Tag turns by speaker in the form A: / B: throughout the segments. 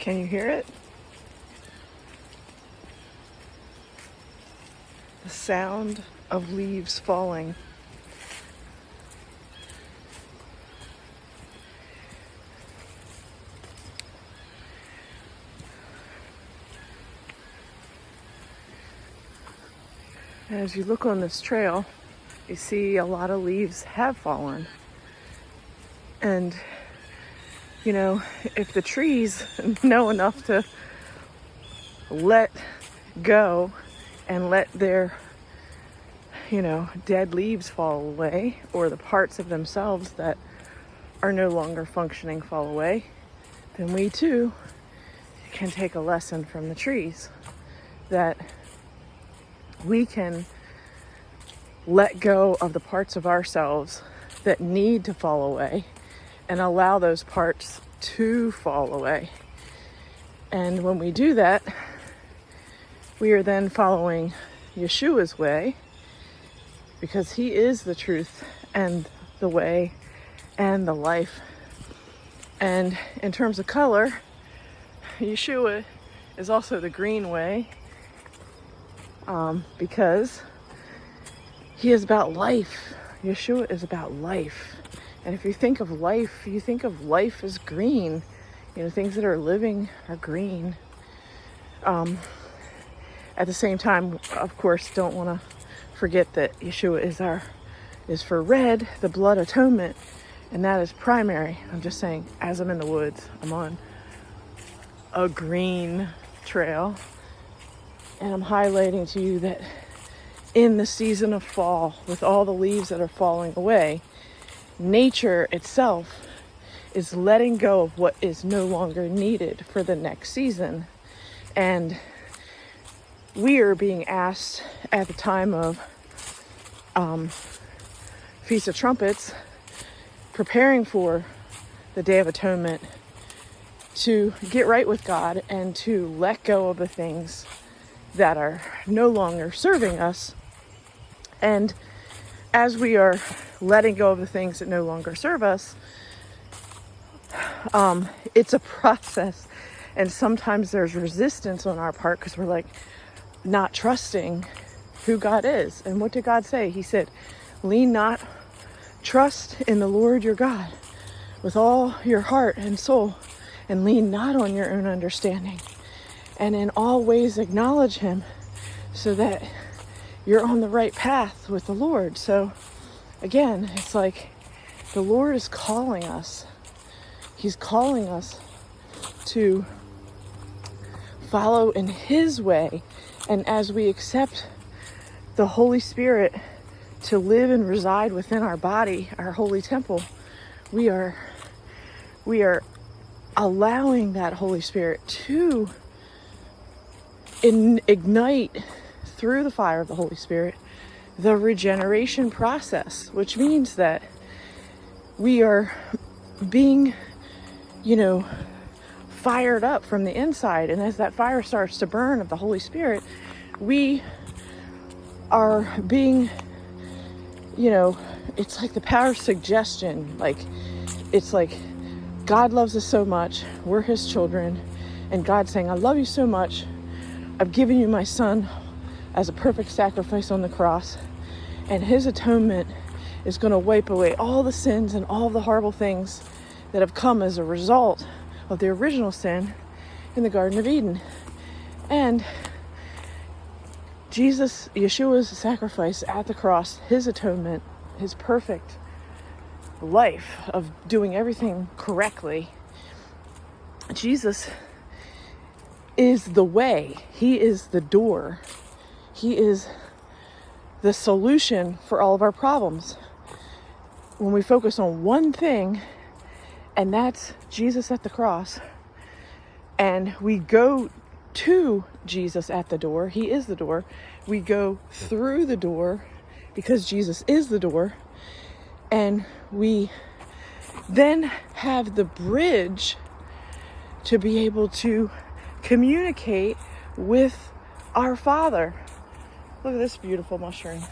A: Can you hear it? The sound of leaves falling. As you look on this trail, you see a lot of leaves have fallen. And, you know, if the trees know enough to let go and let their, dead leaves fall away, or the parts of themselves that are no longer functioning fall away, then we too can take a lesson from the trees, that we can let go of the parts of ourselves that need to fall away and allow those parts to fall away. And when we do that, we are then following Yeshua's way, because he is the truth and the way and the life. And in terms of color, Yeshua is also the green way, because he is about life. Yeshua is about life. And if you think of life, you think of life as green. Things that are living are green. At the same time, of course, don't want to forget that Yeshua is for red, the blood atonement, and that is primary. I'm just saying, as I'm in the woods, I'm on a green trail, and I'm highlighting to you that in the season of fall, with all the leaves that are falling away, nature itself is letting go of what is no longer needed for the next season. And we are being asked at the time of Feast of Trumpets, preparing for the Day of Atonement, to get right with God and to let go of the things that are no longer serving us. And as we are letting go of the things that no longer serve us, it's a process. And sometimes there's resistance on our part because we're like not trusting who God is. And what did God say? He said, trust in the Lord your God with all your heart and soul, and lean not on your own understanding. And in all ways acknowledge him, so that you're on the right path with the Lord. So again, it's like the Lord is calling us. He's calling us to follow in his way. And as we accept the Holy Spirit to live and reside within our body, our holy temple, we are allowing that Holy Spirit to ignite through the fire of the Holy Spirit the regeneration process, which means that we are being, fired up from the inside. And as that fire starts to burn of the Holy Spirit, we are being, it's like the power of suggestion. It's like God loves us so much, we're his children, and God's saying, I love you so much, I've given you my son as a perfect sacrifice on the cross, and his atonement is going to wipe away all the sins and all the horrible things that have come as a result of the original sin in the Garden of Eden. And Yeshua's sacrifice at the cross, his atonement, his perfect life of doing everything correctly, Jesus is the way. He is the door. He is the solution for all of our problems. When we focus on one thing, and that's Jesus at the cross, and we go to Jesus at the door, he is the door. We go through the door because Jesus is the door, and we then have the bridge to be able to communicate with our Father. Look at this beautiful mushroom.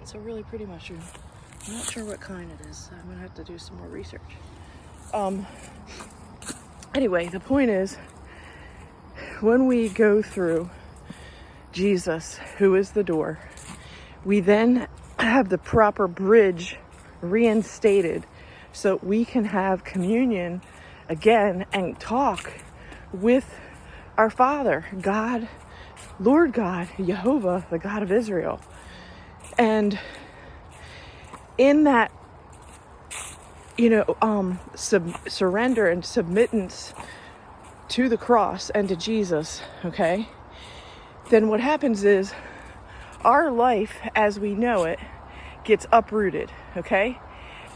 A: It's a really pretty mushroom. I'm not sure what kind it is. I'm gonna have to do some more research. Anyway, the point is, when we go through Jesus, who is the door, we then have the proper bridge reinstated so we can have communion again and talk with our Father, God, Lord God, Jehovah, the God of Israel. And in that, surrender and submittance to the cross and to Jesus, okay, then what happens is our life as we know it gets uprooted, okay?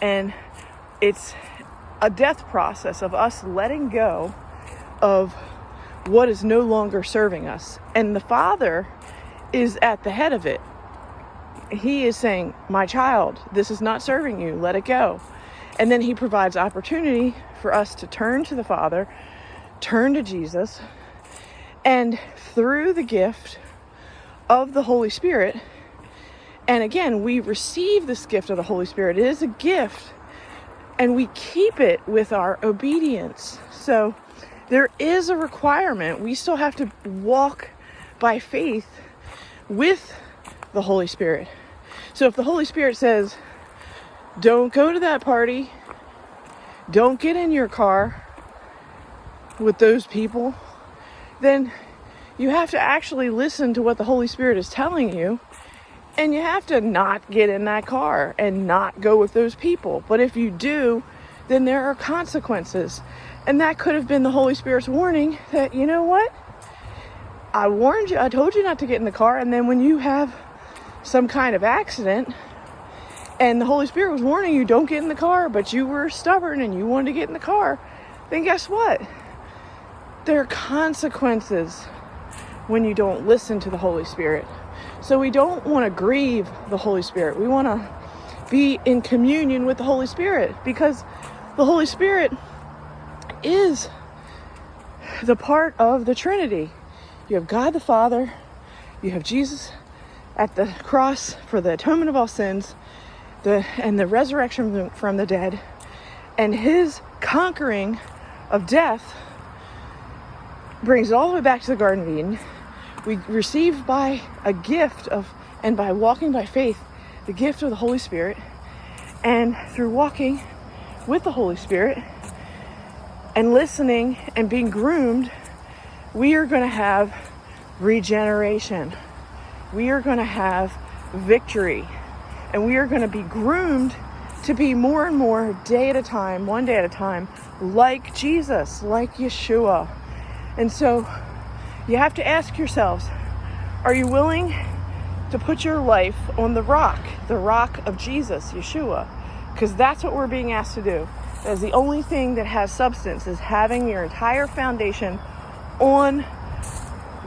A: And it's a death process of us letting go of what is no longer serving us. And the Father is at the head of it. He is saying, my child, this is not serving you, let it go. And then he provides opportunity for us to turn to the Father, turn to Jesus, and through the gift of the Holy Spirit, and again, we receive this gift of the Holy Spirit. It is a gift, and we keep it with our obedience. So there is a requirement. We still have to walk by faith with the Holy Spirit. So if the Holy Spirit says, don't go to that party, don't get in your car with those people, then you have to actually listen to what the Holy Spirit is telling you, and you have to not get in that car and not go with those people. But if you do, then there are consequences. And that could have been the Holy Spirit's warning that, you know what? I warned you, I told you not to get in the car, and then when you have some kind of accident and the Holy Spirit was warning you, don't get in the car, but you were stubborn and you wanted to get in the car, then guess what? There are consequences when you don't listen to the Holy Spirit. So we don't want to grieve the Holy Spirit. We want to be in communion with the Holy Spirit, because the Holy Spirit is the part of the Trinity. You have God the Father, you have Jesus at the cross for the atonement of all sins, and the resurrection from the dead, and his conquering of death brings it all the way back to the Garden of Eden. We receive by a gift of, and by walking by faith, the gift of the Holy Spirit. And through walking with the Holy Spirit and listening and being groomed, we are going to have regeneration. We are going to have victory. And we are going to be groomed to be more and more, day at a time, one day at a time, like Jesus, like Yeshua. And so you have to ask yourselves, are you willing to put your life on the rock of Jesus, Yeshua? Because that's what we're being asked to do. That is the only thing that has substance, is having your entire foundation on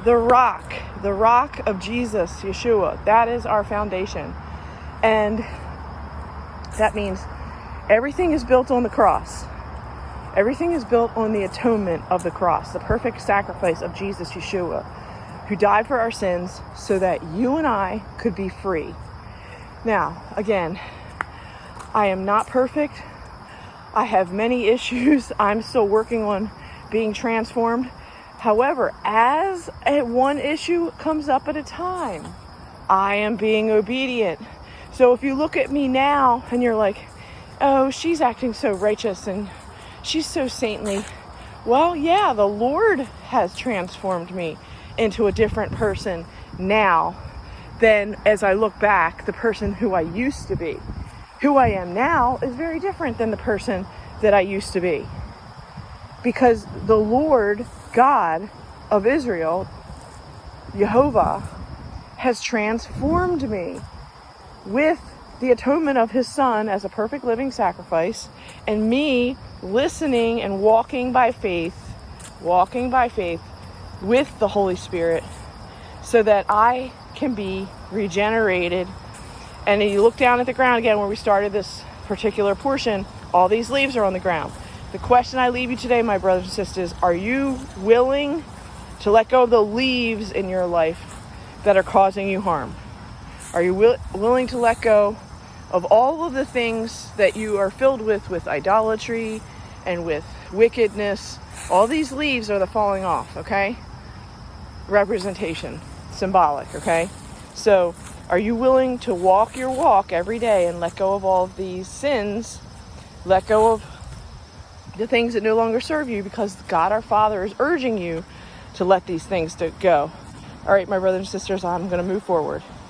A: the rock of Jesus, Yeshua. That is our foundation. And that means everything is built on the cross. Everything is built on the atonement of the cross, the perfect sacrifice of Jesus, Yeshua, who died for our sins so that you and I could be free. Now, again, I am not perfect. I have many issues. I'm still working on being transformed. However, as one issue comes up at a time, I am being obedient. So if you look at me now and you're like, oh, she's acting so righteous and she's so saintly. Well, yeah, the Lord has transformed me into a different person now than, as I look back, the person who I used to be. Who I am now is very different than the person that I used to be. Because the Lord God of Israel, Jehovah, has transformed me with the atonement of his Son as a perfect living sacrifice, and me listening and walking by faith with the Holy Spirit, so that I can be regenerated. And you look down at the ground again where we started this particular portion, all these leaves are on the ground. The question I leave you today, my brothers and sisters, are you willing to let go of the leaves in your life that are causing you harm? Are you willing to let go of all of the things that you are filled with idolatry and with wickedness? All these leaves are the falling off, okay? Representation, symbolic, okay? So are you willing to walk your walk every day and let go of all of these sins, let go of the things that no longer serve you, because God our Father is urging you to let these things go? All right, my brothers and sisters, I'm going to move forward.